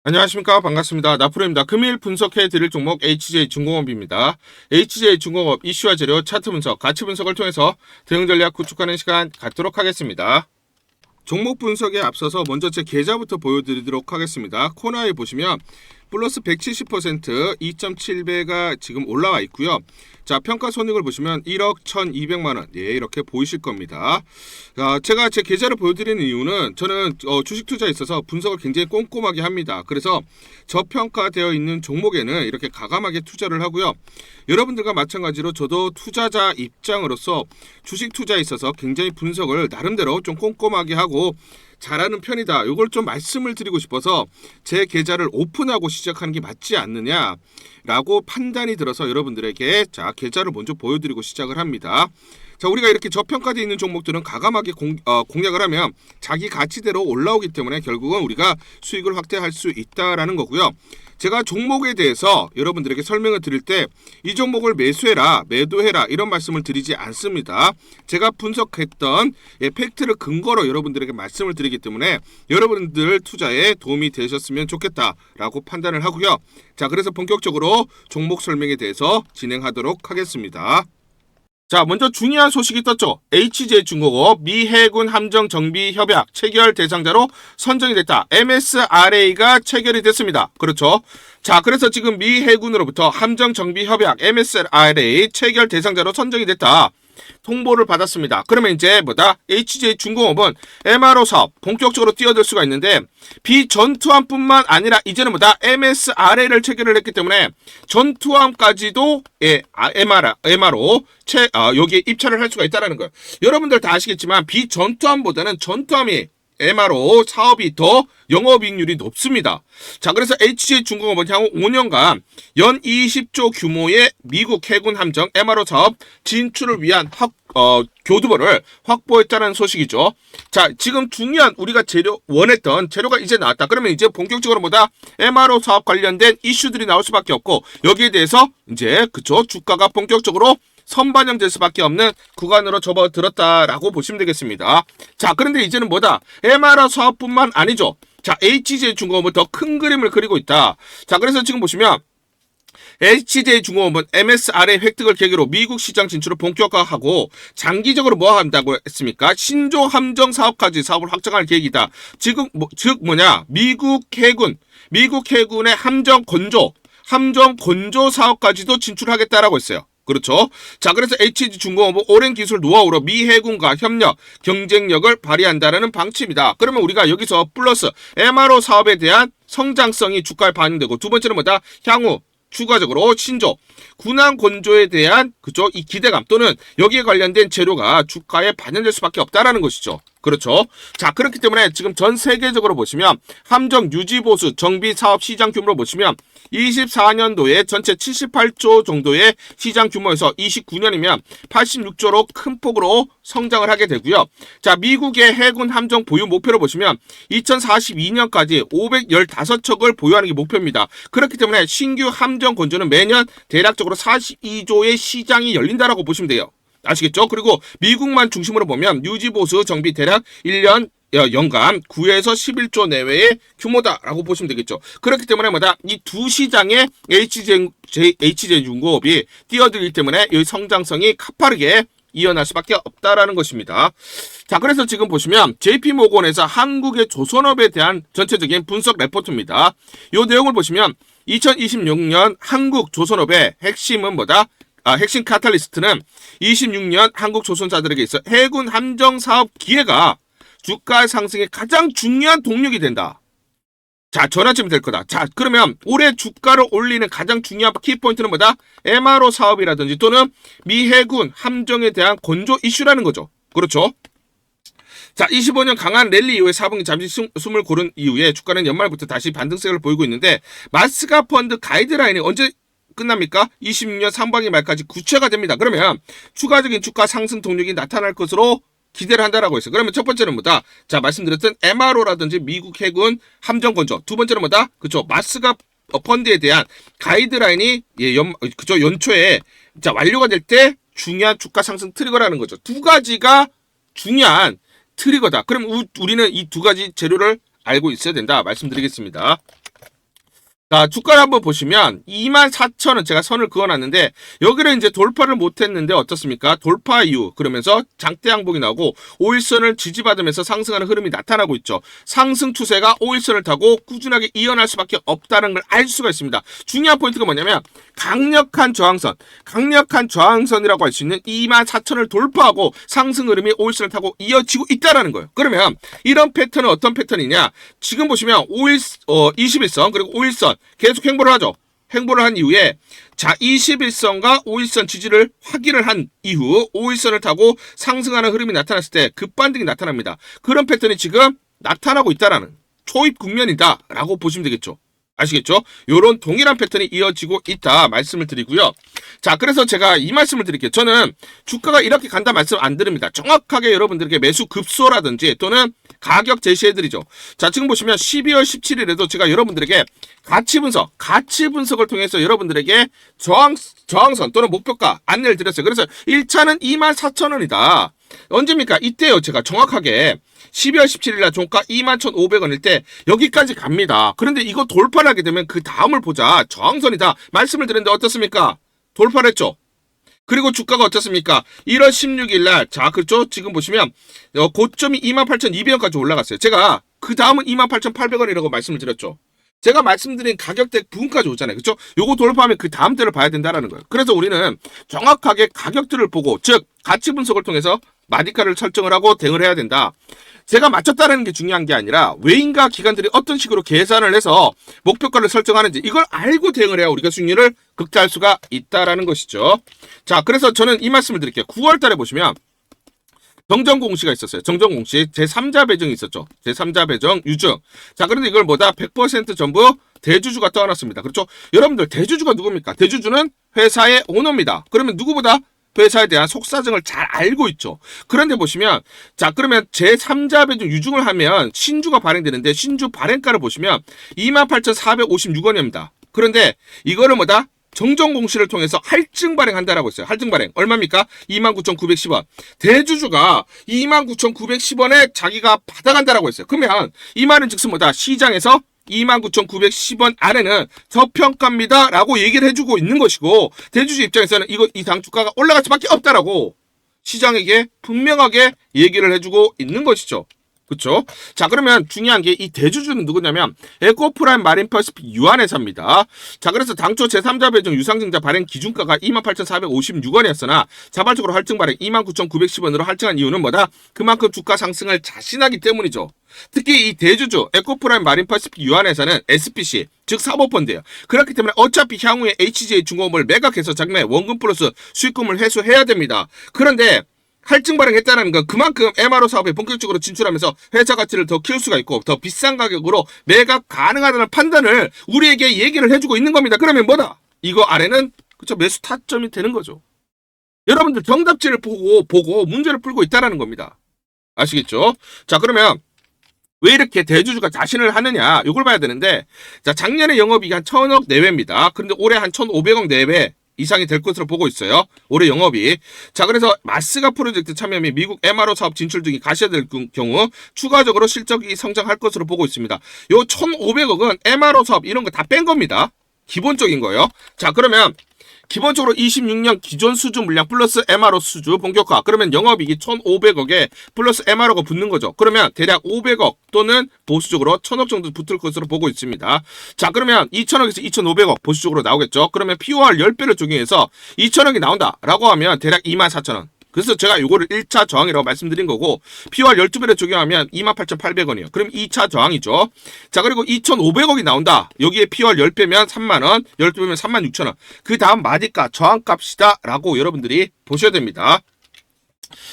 안녕하십니까. 반갑습니다. 나프로입니다. 금일 분석해 드릴 종목 HJ중공업입니다. HJ중공업 이슈와 재료, 차트 분석, 가치 분석을 통해서 대응 전략 구축하는 시간 갖도록 하겠습니다. 종목 분석에 앞서서 먼저 제 계좌부터 보여드리도록 하겠습니다. 코너에 보시면 플러스 170% 2.7배가 지금 올라와 있고요. 자, 평가 손익을 보시면 1억 1,200만원. 예, 이렇게 보이실 겁니다. 제가 제 계좌를 보여드리는 이유는 저는 주식 투자에 있어서 분석을 굉장히 꼼꼼하게 합니다. 그래서 저평가되어 있는 종목에는 이렇게 가감하게 투자를 하고요. 여러분들과 마찬가지로 저도 투자자 입장으로서 주식 투자에 있어서 굉장히 분석을 나름대로 좀 꼼꼼하게 하고 잘하는 편이다. 이걸 좀 말씀을 드리고 싶어서 제 계좌를 오픈하고 시작하는 게 맞지 않느냐라고 판단이 들어서 여러분들에게 자 계좌를 먼저 보여드리고 시작을 합니다. 자, 우리가 이렇게 저평가되어 있는 종목들은 가감하게 공략을 하면 자기 가치대로 올라오기 때문에 결국은 우리가 수익을 확대할 수 있다라는 거고요. 제가 종목에 대해서 여러분들에게 설명을 드릴 때 이 종목을 매수해라, 매도해라 이런 말씀을 드리지 않습니다. 제가 분석했던 팩트를 근거로 여러분들에게 말씀을 드리기 때문에 여러분들 투자에 도움이 되셨으면 좋겠다라고 판단을 하고요. 자, 그래서 본격적으로 종목 설명에 대해서 진행하도록 하겠습니다. 자, 먼저 중요한 소식이 떴죠. HJ중공업 미 해군 함정 정비 협약 체결 대상자로 선정이 됐다. MSRA가 체결이 됐습니다. 그렇죠. 자, 그래서 지금 미 해군으로부터 함정 정비 협약 MSRA 체결 대상자로 선정이 됐다. 통보를 받았습니다. 그러면 이제 HJ중공업은 MRO 사업 본격적으로 뛰어들 수가 있는데 비전투함뿐만 아니라 이제는 MSRA를 체결을 했기 때문에 전투함까지도 MRO 여기에 입찰을 할 수가 있다는 거예요. 여러분들 다 아시겠지만 비전투함보다는 전투함이 MRO 사업이 더 영업이익률이 높습니다. 자, 그래서 HJ중공업은 향후 5년간 연 20조 규모의 미국 해군 함정 MRO 사업 진출을 위한 교두보를 확보했다는 소식이죠. 자, 지금 중요한 우리가 원했던 재료가 이제 나왔다. 그러면 이제 본격적으로 MRO 사업 관련된 이슈들이 나올 수밖에 없고 여기에 대해서 이제 주가가 본격적으로 선반영될 수밖에 없는 구간으로 접어들었다라고 보시면 되겠습니다. 자, 그런데 이제는 MRO 사업뿐만 아니죠. 자, HJ중공업은 더 큰 그림을 그리고 있다. 자, 그래서 지금 보시면 HJ중공업은 MSRA 획득을 계기로 미국 시장 진출을 본격화하고 장기적으로 한다고 했습니까? 신조 함정 사업까지 사업을 확장할 계획이다. 지금 미국 해군의 함정 건조 사업까지도 진출하겠다라고 했어요. 그렇죠. 자, 그래서 HJ중공업은 오랜 기술 노하우로 미 해군과 협력, 경쟁력을 발휘한다는 방침이다. 그러면 우리가 여기서 플러스 MRO 사업에 대한 성장성이 주가에 반영되고 두 번째는 향후 추가적으로 신조, 군함 건조에 대한 이 기대감 또는 여기에 관련된 재료가 주가에 반영될 수밖에 없다라는 것이죠. 그렇죠. 자, 그렇기 때문에 지금 전 세계적으로 보시면 함정 유지 보수 정비 사업 시장 규모로 보시면 24년도에 전체 78조 정도의 시장 규모에서 29년이면 86조로 큰 폭으로 성장을 하게 되고요. 자, 미국의 해군 함정 보유 목표로 보시면 2042년까지 515척을 보유하는 게 목표입니다. 그렇기 때문에 신규 함정 건조는 매년 대략적으로 42조의 시장이 열린다라고 보시면 돼요. 아시겠죠? 그리고 미국만 중심으로 보면 유지보수 정비 대략 1년 연간 9에서 11조 내외의 규모다라고 보시면 되겠죠. 그렇기 때문에 이 두 시장의 HJ중공업이 뛰어들기 때문에 이 성장성이 가파르게 이어날 수밖에 없다라는 것입니다. 자, 그래서 지금 보시면 JP모건에서 한국의 조선업에 대한 전체적인 분석 레포트입니다. 이 내용을 보시면 2026년 한국 조선업의 핵심은 핵심 카탈리스트는 26년 한국 조선사들에게 있어 해군 함정 사업 기회가 주가 상승의 가장 중요한 동력이 된다. 자, 전환점이 될 거다. 자, 그러면 올해 주가를 올리는 가장 중요한 키포인트는 MRO 사업이라든지 또는 미 해군 함정에 대한 건조 이슈라는 거죠. 그렇죠? 자, 25년 강한 랠리 이후에 4분기 잠시 숨을 고른 이후에 주가는 연말부터 다시 반등세를 보이고 있는데 마스가 펀드 가이드라인이 언제 끝납니까? 26년 상반기 말까지 구체가 됩니다. 그러면 추가적인 주가 상승 동력이 나타날 것으로 기대를 한다라고 했어요. 그러면 첫 번째는 자, 말씀드렸던 MRO라든지 미국 해군 함정 건조. 두 번째는 마스가 펀드에 대한 가이드라인이 연초에 완료가 될 때 중요한 주가 상승 트리거라는 거죠. 두 가지가 중요한 트리거다. 그럼 우리는 이 두 가지 재료를 알고 있어야 된다 말씀드리겠습니다. 자, 주가를 한번 보시면 24,000원 제가 선을 그어놨는데 여기를 이제 돌파를 못했는데 어떻습니까? 돌파 이후 그러면서 장대 양봉이 나오고 5일선을 지지받으면서 상승하는 흐름이 나타나고 있죠. 상승 추세가 5일선을 타고 꾸준하게 이어날 수밖에 없다는 걸 알 수가 있습니다. 중요한 포인트가 뭐냐면 강력한 저항선이라고 할 수 있는 24,000을 돌파하고 상승 흐름이 5일선을 타고 이어지고 있다라는 거예요. 그러면 이런 패턴은 어떤 패턴이냐? 지금 보시면 21선 그리고 5일선 계속 행보를 하죠. 행보를 한 이후에 자 21선과 5일선 지지를 확인을 한 이후 5일선을 타고 상승하는 흐름이 나타났을 때 급반등이 나타납니다. 그런 패턴이 지금 나타나고 있다라는 초입 국면이다 라고 보시면 되겠죠. 아시겠죠? 요런 동일한 패턴이 이어지고 있다 말씀을 드리고요. 자, 그래서 제가 이 말씀을 드릴게요. 저는 주가가 이렇게 간다 말씀 안 드립니다. 정확하게 여러분들에게 매수 급소라든지 또는 가격 제시해드리죠. 자, 지금 보시면 12월 17일에도 제가 여러분들에게 가치 분석을 통해서 여러분들에게 저항선 또는 목표가 안내를 드렸어요. 그래서 1차는 24,000원이다. 언제입니까? 이때요. 제가 정확하게 12월 17일날 종가 21,500원일 때 여기까지 갑니다. 그런데 이거 돌파를 하게 되면 그 다음을 보자. 저항선이다. 말씀을 드렸는데 어떻습니까? 돌파를 했죠. 그리고 주가가 어떻습니까? 1월 16일날 자 그렇죠. 지금 보시면 고점이 28,200원까지 올라갔어요. 제가 그 다음은 28,800원이라고 말씀을 드렸죠. 제가 말씀드린 가격대 부분까지 오잖아요. 그렇죠? 요거 돌파하면 그 다음 때를 봐야 된다는 거예요. 그래서 우리는 정확하게 가격들을 보고 즉 가치 분석을 통해서 마디가를 설정을 하고 대응을 해야 된다. 제가 맞췄다는 게 중요한 게 아니라 외인과 기관들이 어떤 식으로 계산을 해서 목표가를 설정하는지 이걸 알고 대응을 해야 우리가 수익률을 극대화할 수가 있다라는 것이죠. 자, 그래서 저는 이 말씀을 드릴게요. 9월 달에 보시면 정정공시가 있었어요. 정정공시 제3자 배정이 있었죠. 제3자 배정 유증. 자, 그런데 이걸 뭐다? 100% 전부 대주주가 떠안았습니다. 그렇죠? 여러분들 대주주가 누굽니까? 대주주는 회사의 오너입니다. 그러면 누구보다 회사에 대한 속사정을 잘 알고 있죠. 그런데 보시면 자 그러면 제3자 배정 유증을 하면 신주가 발행되는데 신주 발행가를 보시면 28,456원입니다. 그런데 이거를 뭐다? 정정 공시를 통해서 할증 발행한다라고 했어요. 할증 발행 얼마입니까? 29,910원. 대주주가 29,910원에 자기가 받아간다라고 했어요. 그러면 이 말은 즉슨 뭐다? 시장에서 29,910원 안에는 저평가입니다 라고 얘기를 해주고 있는 것이고 대주주 입장에서는 이 당 주가가 올라갈 수밖에 없다라고 시장에게 분명하게 얘기를 해주고 있는 것이죠. 그렇죠? 자, 그러면 중요한 게 이 대주주는 누구냐면 에코프라임 마린퍼시픽 유한회사입니다. 자, 그래서 당초 제3자 배정 유상증자 발행 기준가가 28,456원이었으나 자발적으로 할증 발행 29,910원으로 할증한 이유는 뭐다? 그만큼 주가 상승을 자신하기 때문이죠. 특히 이 대주주 에코프라임 마린퍼시픽 유한회사는 SPC 즉 사모펀드예요. 그렇기 때문에 어차피 향후에 HJ중공업을 매각해서 자금의 원금 플러스 수익금을 회수해야 됩니다. 그런데 할증 발행했다는 건 그만큼 MRO 사업에 본격적으로 진출하면서 회사 가치를 더 키울 수가 있고 더 비싼 가격으로 매각 가능하다는 판단을 우리에게 얘기를 해주고 있는 겁니다. 그러면 뭐다? 이거 아래는 그쵸 매수 타점이 되는 거죠. 여러분들 정답지를 보고 문제를 풀고 있다라는 겁니다. 아시겠죠? 자, 그러면 왜 이렇게 대주주가 자신을 하느냐 이걸 봐야 되는데 자 작년에 영업이익이 한 1,000억 내외입니다. 그런데 올해 한 1,500억 내외 이상이 될 것으로 보고 있어요. 올해 영업이. 자, 그래서 마스가 프로젝트 참여 및 미국 MRO 사업 진출 등이 가시화될 경우 추가적으로 실적이 성장할 것으로 보고 있습니다. 요 1,500억은 MRO 사업 이런 거 다 뺀 겁니다. 기본적인 거예요. 자, 그러면 기본적으로 26년 기존 수주 물량 플러스 MRO 수주 본격화. 그러면 영업이익이 1,500억에 플러스 MRO가 붙는 거죠. 그러면 대략 500억 또는 보수적으로 1,000억 정도 붙을 것으로 보고 있습니다. 자, 그러면 2,000억에서 2,500억 보수적으로 나오겠죠. 그러면 POR 10배를 적용해서 2,000억이 나온다라고 하면 대략 24,000원. 그래서 제가 요거를 1차 저항이라고 말씀드린 거고 POR 12배를 적용하면 28,800원이에요. 그럼 2차 저항이죠. 자, 그리고 2,500억이 나온다. 여기에 POR 10배면 3만원, 12배면 36,000원. 그 다음 마디가 저항값이다 라고 여러분들이 보셔야 됩니다.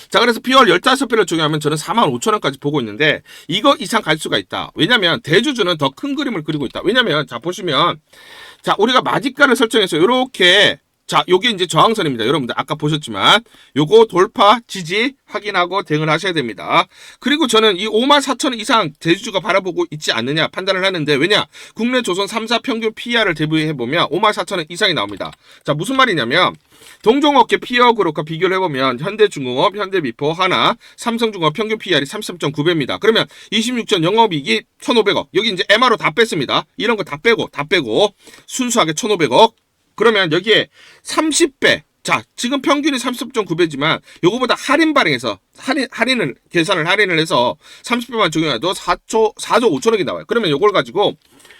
자, 그래서 POR 15배를 적용하면 저는 45,000원까지 보고 있는데 이거 이상 갈 수가 있다. 왜냐면 대주주는 더 큰 그림을 그리고 있다. 왜냐면 자 보시면 자 우리가 마디가를 설정해서 이렇게 자, 요게 이제 저항선입니다. 여러분들 아까 보셨지만 요거 돌파 지지 확인하고 대응을 하셔야 됩니다. 그리고 저는 이 54,000원 이상 대주주가 바라보고 있지 않느냐 판단을 하는데, 왜냐? 국내 조선 3사 평균 PER을 대비해보면 54,000원 이상이 나옵니다. 자, 무슨 말이냐면 동종업계 PER 그룹과 비교를 해보면 현대중공업, 현대미포, 하나, 삼성중공업 평균 PER이 33.9배입니다. 그러면 26전 영업이익이 1,500억. 여기 이제 MRO 다 뺐습니다. 이런 거 다 빼고 순수하게 1,500억. 그러면 여기에 30배. 자, 지금 평균이 30.9배지만 요거보다 할인 발행해서 할인을 해서 30배만 적용해도 4조 5천억이 나와요. 그러면 요걸 가지고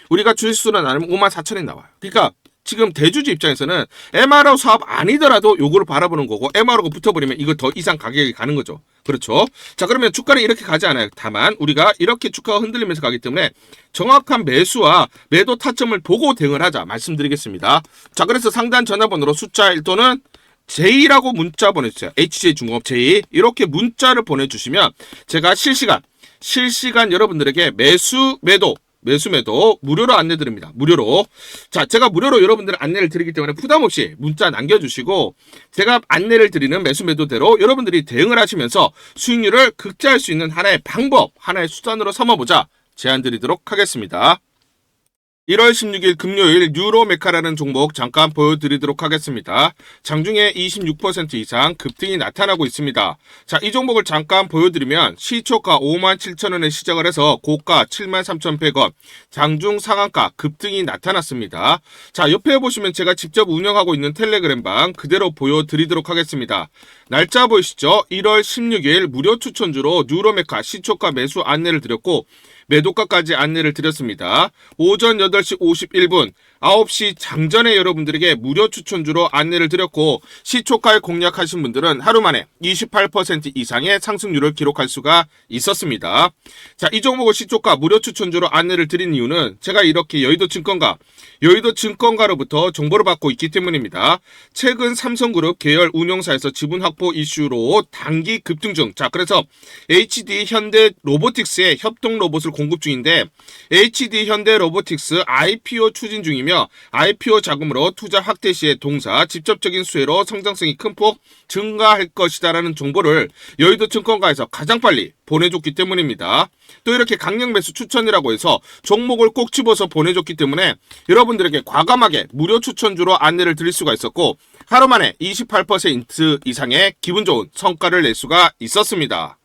우리가 주식수를 나누면 54,000원이 나와요. 그러니까 지금 대주주 입장에서는 MRO 사업 아니더라도 요거를 바라보는 거고, MRO가 붙어버리면 이거 더 이상 가격이 가는 거죠. 그렇죠? 자, 그러면 주가는 이렇게 가지 않아요. 다만 우리가 이렇게 주가가 흔들리면서 가기 때문에 정확한 매수와 매도 타점을 보고 대응을 하자 말씀드리겠습니다. 자, 그래서 상단 전화번호로 숫자 1 또는 J라고 문자 보내주세요. HJ중공업 J 이렇게 문자를 보내주시면 제가 실시간 여러분들에게 매수 매도 무료로 안내드립니다. 무료로. 자, 제가 무료로 여러분들 안내를 드리기 때문에 부담없이 문자 남겨주시고, 제가 안내를 드리는 매수 매도대로 여러분들이 대응을 하시면서 수익률을 극대화할 수 있는 하나의 방법, 하나의 수단으로 삼아보자 제안 드리도록 하겠습니다. 1월 16일 금요일 유로메카라는 종목 잠깐 보여드리도록 하겠습니다. 장중에 26% 이상 급등이 나타나고 있습니다. 자, 이 종목을 잠깐 보여드리면 시초가 57,000원에 시작을 해서 고가 73,100원, 장중 상한가 급등이 나타났습니다. 자, 옆에 보시면 제가 직접 운영하고 있는 텔레그램방 그대로 보여드리도록 하겠습니다. 날짜 보이시죠? 1월 16일 무료 추천주로 유로메카 시초가 매수 안내를 드렸고, 매도가까지 안내를 드렸습니다. 오전 8시 51분 9시 장전에 여러분들에게 무료 추천주로 안내를 드렸고, 시초가에 공략하신 분들은 하루 만에 28% 이상의 상승률을 기록할 수가 있었습니다. 자, 이 종목을 시초가 무료 추천주로 안내를 드린 이유는 제가 이렇게 여의도증권가로부터 정보를 받고 있기 때문입니다. 최근 삼성그룹 계열 운용사에서 지분 확보 이슈로 단기 급등 중. 자, 그래서 HD 현대로보틱스의 협동 로봇을 공급 중인데, HD 현대로보틱스 IPO 추진 중이며 IPO 자금으로 투자 확대 시에 동사 직접적인 수혜로 성장성이 큰 폭 증가할 것이다라는 정보를 여의도증권가에서 가장 빨리 보내줬기 때문입니다. 또 이렇게 강력 매수 추천이라고 해서 종목을 꼭 집어서 보내줬기 때문에 여러분들에게 과감하게 무료 추천주로 안내를 드릴 수가 있었고, 하루 만에 28% 이상의 기분 좋은 성과를 낼 수가 있었습니다.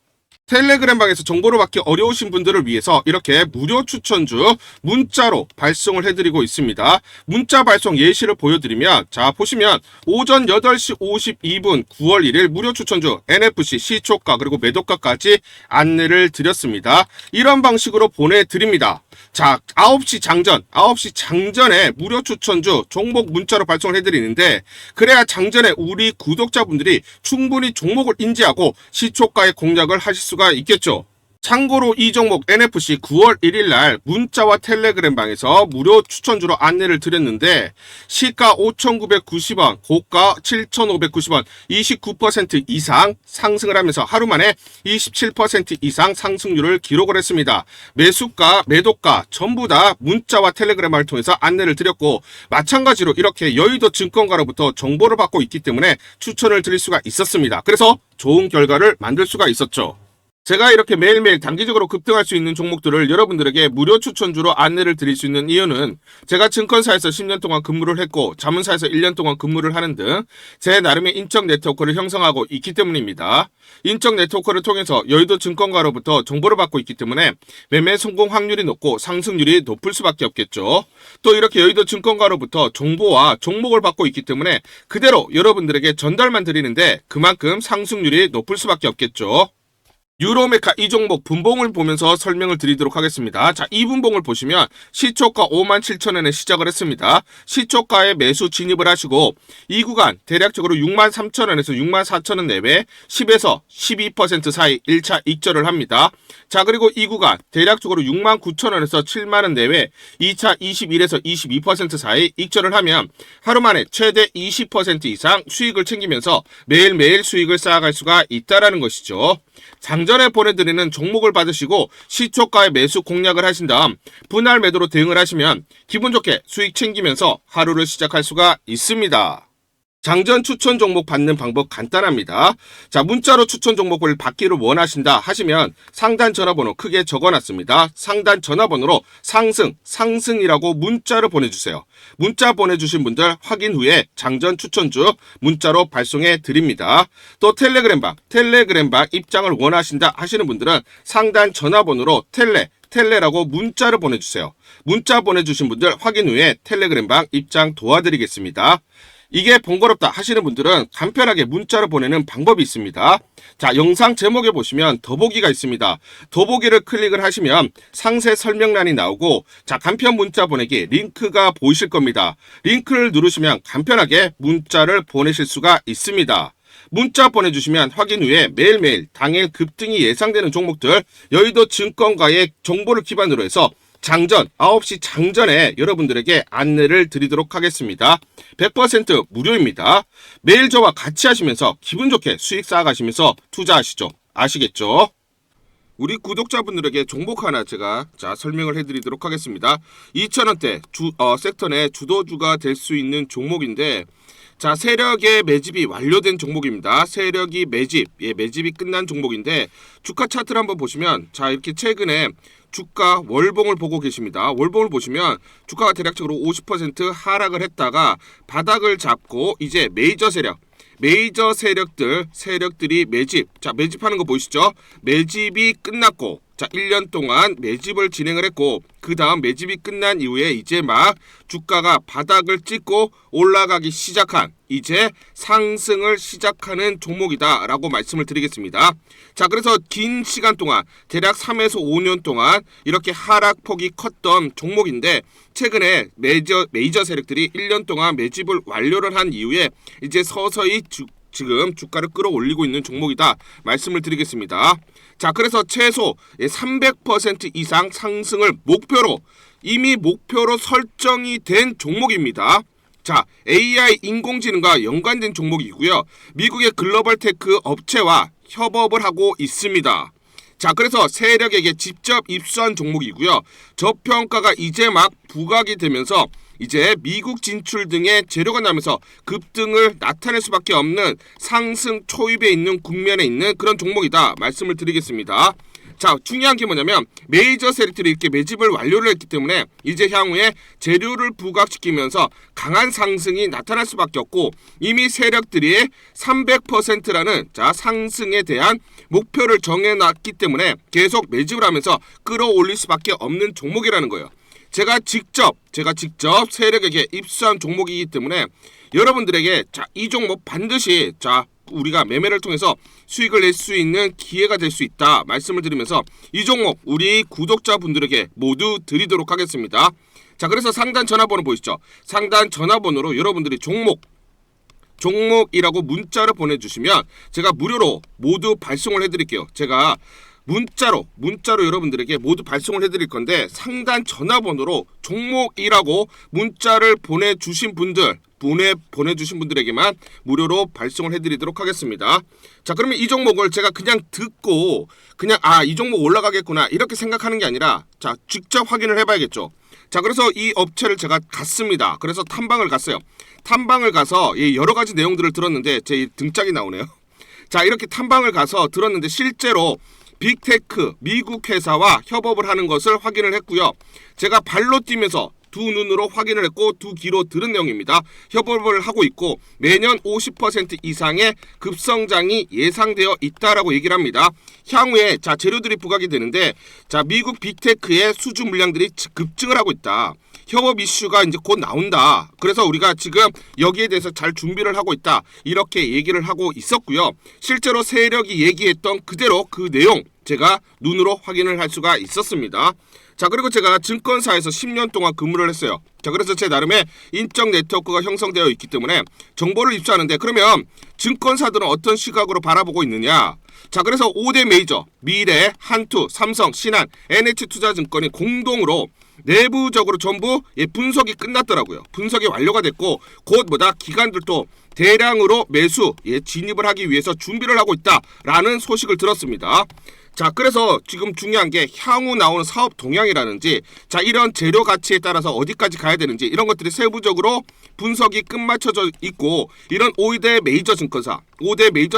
텔레그램방에서 정보를 받기 어려우신 분들을 위해서 이렇게 무료 추천주 문자로 발송을 해드리고 있습니다. 문자 발송 예시를 보여드리면, 자, 보시면 오전 8시 52분 9월 1일 무료 추천주 NFC 시초가 그리고 매도가까지 안내를 드렸습니다. 이런 방식으로 보내드립니다. 자, 9시 장전에 무료 추천주 종목 문자로 발송을 해드리는데, 그래야 장전에 우리 구독자분들이 충분히 종목을 인지하고 시초가의 공략을 하실 수가 있겠죠. 참고로 이 종목 NFC 9월 1일 날 문자와 텔레그램 방에서 무료 추천주로 안내를 드렸는데, 시가 5,990원, 고가 7,590원, 29% 이상 상승을 하면서 하루 만에 27% 이상 상승률을 기록을 했습니다. 매수가, 매도가 전부 다 문자와 텔레그램을 통해서 안내를 드렸고, 마찬가지로 이렇게 여의도 증권가로부터 정보를 받고 있기 때문에 추천을 드릴 수가 있었습니다. 그래서 좋은 결과를 만들 수가 있었죠. 제가 이렇게 매일매일 단기적으로 급등할 수 있는 종목들을 여러분들에게 무료 추천주로 안내를 드릴 수 있는 이유는, 제가 증권사에서 10년 동안 근무를 했고 자문사에서 1년 동안 근무를 하는 등 제 나름의 인적 네트워크를 형성하고 있기 때문입니다. 인적 네트워크를 통해서 여의도 증권가로부터 정보를 받고 있기 때문에 매매 성공 확률이 높고 상승률이 높을 수밖에 없겠죠. 또 이렇게 여의도 증권가로부터 정보와 종목을 받고 있기 때문에 그대로 여러분들에게 전달만 드리는데 그만큼 상승률이 높을 수밖에 없겠죠. 유로메카 이 종목 분봉을 보면서 설명을 드리도록 하겠습니다. 자, 이 분봉을 보시면 시초가 57,000원에 시작을 했습니다. 시초가에 매수 진입을 하시고 이 구간 대략적으로 63,000원에서 64,000원 내외 10에서 12% 사이 1차 익절을 합니다. 자, 그리고 이 구간 대략적으로 69,000원에서 7만원 내외 2차 21에서 22% 사이 익절을 하면 하루 만에 최대 20% 이상 수익을 챙기면서 매일매일 수익을 쌓아갈 수가 있다는 것이죠. 장전에 보내드리는 종목을 받으시고 시초가에 매수 공략을 하신 다음 분할 매도로 대응을 하시면 기분 좋게 수익 챙기면서 하루를 시작할 수가 있습니다. 장전 추천 종목 받는 방법 간단합니다. 자, 문자로 추천 종목을 받기를 원하신다 하시면 상단 전화번호 크게 적어놨습니다. 상단 전화번호로 상승이라고 문자를 보내주세요. 문자 보내주신 분들 확인 후에 장전 추천주 문자로 발송해 드립니다. 또 텔레그램방 입장을 원하신다 하시는 분들은 상단 전화번호로 텔레라고 문자를 보내주세요. 문자 보내주신 분들 확인 후에 텔레그램방 입장 도와드리겠습니다. 이게 번거롭다 하시는 분들은 간편하게 문자를 보내는 방법이 있습니다. 자, 영상 제목에 보시면 더보기가 있습니다. 더보기를 클릭을 하시면 상세 설명란이 나오고, 자, 간편 문자 보내기 링크가 보이실 겁니다. 링크를 누르시면 간편하게 문자를 보내실 수가 있습니다. 문자 보내주시면 확인 후에 매일매일 당일 급등이 예상되는 종목들, 여의도 증권가의 정보를 기반으로 해서 장전 9시 장전에 여러분들에게 안내를 드리도록 하겠습니다. 100% 무료입니다. 매일 저와 같이 하시면서 기분 좋게 수익 쌓아가시면서 투자하시죠. 아시겠죠? 우리 구독자분들에게 종목 하나 제가 설명을 해드리도록 하겠습니다. 2,000원대 섹터 내 주도주가 될 수 있는 종목인데, 자, 세력의 매집이 완료된 종목입니다. 세력이 매집이 끝난 종목인데, 주가 차트를 한번 보시면, 자, 이렇게 최근에 주가 월봉을 보고 계십니다. 월봉을 보시면 주가가 대략적으로 50% 하락을 했다가 바닥을 잡고 이제 메이저 세력들이 매집하는 거 보이시죠? 매집이 끝났고, 자, 1년 동안 매집을 진행을 했고, 그 다음 매집이 끝난 이후에 이제 막 주가가 바닥을 찍고 올라가기 시작한, 이제 상승을 시작하는 종목이다 라고 말씀을 드리겠습니다. 자, 그래서 긴 시간 동안 대략 3에서 5년 동안 이렇게 하락폭이 컸던 종목인데, 최근에 메이저 세력들이 1년 동안 매집을 완료를 한 이후에 이제 서서히 지금 주가를 끌어올리고 있는 종목이다 말씀을 드리겠습니다. 자, 그래서 최소 300% 이상 상승을 이미 목표로 설정이 된 종목입니다. 자, AI 인공지능과 연관된 종목이고요. 미국의 글로벌 테크 업체와 협업을 하고 있습니다. 자, 그래서 세력에게 직접 입수한 종목이고요. 저평가가 이제 막 부각이 되면서 이제 미국 진출 등의 재료가 나면서 급등을 나타낼 수밖에 없는 상승 초입에 있는 국면에 있는 그런 종목이다 말씀을 드리겠습니다. 자, 중요한 게 뭐냐면 메이저 세력들이 이렇게 매집을 완료를 했기 때문에 이제 향후에 재료를 부각시키면서 강한 상승이 나타날 수밖에 없고, 이미 세력들이 300%라는 상승에 대한 목표를 정해놨기 때문에 계속 매집을 하면서 끌어올릴 수밖에 없는 종목이라는 거예요. 제가 직접 세력에게 입수한 종목이기 때문에 여러분들에게 이 종목 반드시 우리가 매매를 통해서 수익을 낼 수 있는 기회가 될 수 있다 말씀을 드리면서 이 종목 우리 구독자분들에게 모두 드리도록 하겠습니다. 자, 그래서 상단 전화번호 보이시죠? 상단 전화번호로 여러분들이 종목이라고 문자를 보내주시면 제가 무료로 모두 발송을 해드릴게요. 제가 문자로 여러분들에게 모두 발송을 해드릴 건데, 상단 전화번호로 종목이라고 문자를 보내주신 분들에게만 무료로 발송을 해드리도록 하겠습니다. 자, 그러면 이 종목을 제가 그냥 듣고 이 종목 올라가겠구나 이렇게 생각하는 게 아니라 직접 확인을 해봐야겠죠. 자, 그래서 이 업체를 제가 갔습니다. 그래서 탐방을 갔어요. 탐방을 가서 여러 가지 내용들을 들었는데 제 등짝이 나오네요. 자, 이렇게 탐방을 가서 들었는데 실제로 빅테크 미국 회사와 협업을 하는 것을 확인을 했고요. 제가 발로 뛰면서 두 눈으로 확인을 했고 두 귀로 들은 내용입니다. 협업을 하고 있고 매년 50% 이상의 급성장이 예상되어 있다라고 얘기를 합니다. 향후에 재료들이 부각이 되는데, 미국 빅테크의 수주 물량들이 급증을 하고 있다. 협업 이슈가 이제 곧 나온다. 그래서 우리가 지금 여기에 대해서 잘 준비를 하고 있다. 이렇게 얘기를 하고 있었고요. 실제로 세력이 얘기했던 그대로 그 내용 제가 눈으로 확인을 할 수가 있었습니다. 자, 그리고 제가 증권사에서 10년 동안 근무를 했어요. 자, 그래서 제 나름의 인적 네트워크가 형성되어 있기 때문에 정보를 입수하는데, 그러면 증권사들은 어떤 시각으로 바라보고 있느냐? 자, 그래서 5대 메이저 미래, 한투, 삼성, 신한, NH투자증권이 공동으로 내부적으로 전부 분석이 끝났더라고요. 분석이 완료가 됐고 곧 기관들도 대량으로 매수 진입을 하기 위해서 준비를 하고 있다라는 소식을 들었습니다. 자, 그래서 지금 중요한 게 향후 나오는 사업 동향이라든지 자, 이런 재료 가치에 따라서 어디까지 가야 되는지 이런 것들이 세부적으로 분석이 끝마쳐져 있고, 이런 5대 메이저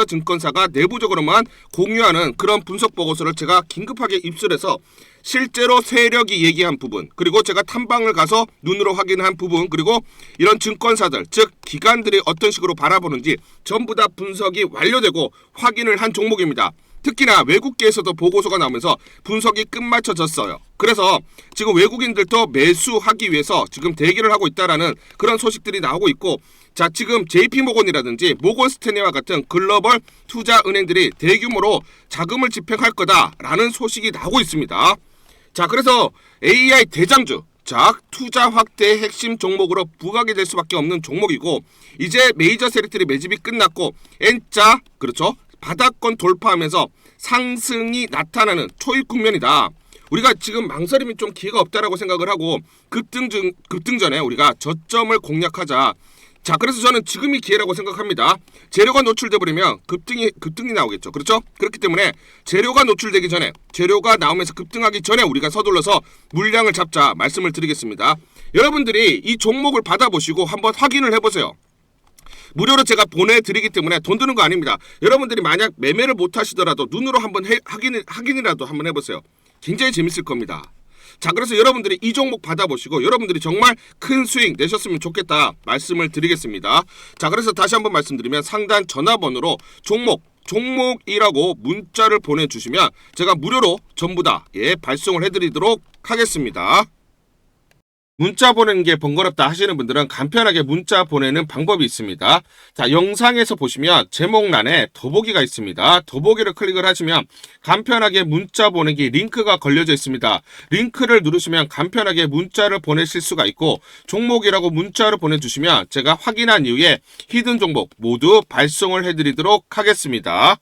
증권사가 내부적으로만 공유하는 그런 분석 보고서를 제가 긴급하게 입수해서 실제로 세력이 얘기한 부분, 그리고 제가 탐방을 가서 눈으로 확인한 부분, 그리고 이런 증권사들, 즉 기관들이 어떤 식으로 바라보는지 전부 다 분석이 완료되고 확인을 한 종목입니다. 특히나 외국계에서도 보고서가 나오면서 분석이 끝마쳐졌어요. 그래서 지금 외국인들도 매수하기 위해서 지금 대기를 하고 있다라는 그런 소식들이 나오고 있고, 자, 지금 JP모건이라든지 모건스탠리와 같은 글로벌 투자 은행들이 대규모로 자금을 집행할 거다라는 소식이 나오고 있습니다. 자, 그래서 AI 대장주, 자, 투자 확대의 핵심 종목으로 부각이 될 수밖에 없는 종목이고, 이제 메이저 세력들이 매집이 끝났고 N자, 그렇죠, 바닥권 돌파하면서 상승이 나타나는 초입 국면이다. 우리가 지금 망설임이 좀 기회가 없다라고 생각을 하고 급등 전에 우리가 저점을 공략하자. 자, 그래서 저는 지금이 기회라고 생각합니다. 재료가 노출돼 버리면 급등이 나오겠죠. 그렇죠? 그렇기 때문에 재료가 노출되기 전에, 재료가 나오면서 급등하기 전에 우리가 서둘러서 물량을 잡자 말씀을 드리겠습니다. 여러분들이 이 종목을 받아보시고 한번 확인을 해보세요. 무료로 제가 보내드리기 때문에 돈 드는 거 아닙니다. 여러분들이 만약 매매를 못 하시더라도 눈으로 한번 확인이라도 한번 해보세요. 굉장히 재밌을 겁니다. 자, 그래서 여러분들이 이 종목 받아보시고 여러분들이 정말 큰 수익 내셨으면 좋겠다 말씀을 드리겠습니다. 자, 그래서 다시 한번 말씀드리면 상단 전화번호로 종목이라고 문자를 보내주시면 제가 무료로 전부 다 발송을 해드리도록 하겠습니다. 문자 보내는 게 번거롭다 하시는 분들은 간편하게 문자 보내는 방법이 있습니다. 자, 영상에서 보시면 제목란에 더보기가 있습니다. 더보기를 클릭을 하시면 간편하게 문자 보내기 링크가 걸려져 있습니다. 링크를 누르시면 간편하게 문자를 보내실 수가 있고, 종목이라고 문자를 보내주시면 제가 확인한 이후에 히든 종목 모두 발송을 해드리도록 하겠습니다.